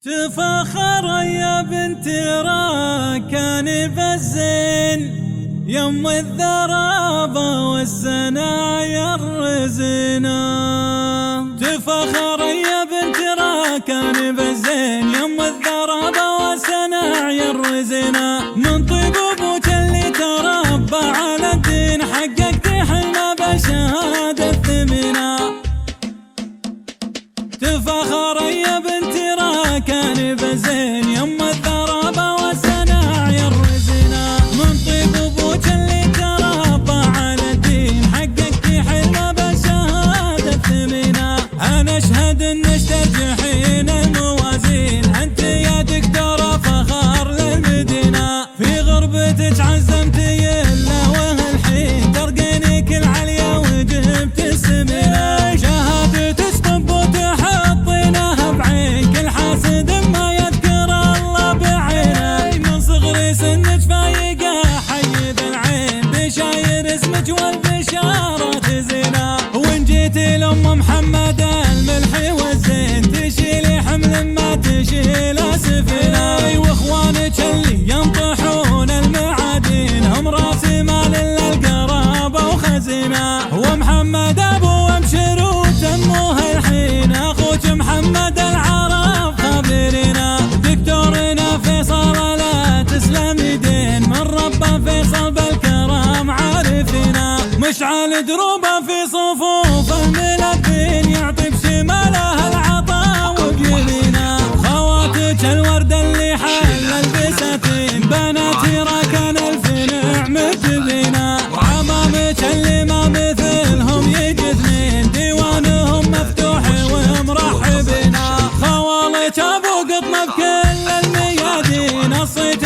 تفاخر يا بنت راكان بالزين يم الذرابة والسنايا الرزينة. تفاخر يا بنت راكان بالزين يم الذرابة والسنايا الرزينة. من طيب ابوك اللي تربى على الدين حققت حلمه بشهادة ثمينة. تفاخر يا بنت راكان بالزين يم الذرابة والسنايا الرزينة. من طيب ابوك اللي تربى على الدين حققت حلمه بشهادة ثمينة. انا اشهد انك ترجحين الموازين، انت يا دكتورة فخر للمدينة. في غربتك عزمتي يلا والحين ترقينك العليا وجبت السمينة. شهادتك طب وتحطينها بعين كل حاسد ما يذكر الله بعينه. من صغري سنك فايقة حي ذا العين بشاير اسمك والبشارات زينة. وان جيتي لام محمد الملح والزين تشيلي حمل ما تشيله سفينة. واخوانك اللي ينطحون المعادين هم راس مال للقرابة وخزينة. ومحمد ابو امشر وتموه الحين اخوك محمد العرب خبرنا. دكتورنا فيصل لا تسلم يدين من ربه فيصل بالكرم عارفنا. مشعل دروبه في صفوف الملبين يعطي بشماله العطاء وبيمينه. خواتك الورد اللي حل البساتين بناتي راكان الف نعمة جبينه. وعمامك اللي ما مثلهم يجي اثنين ديوانهم مفتوح ومرحبينه. خوالك ابو قطمه بكل الميادين الصيت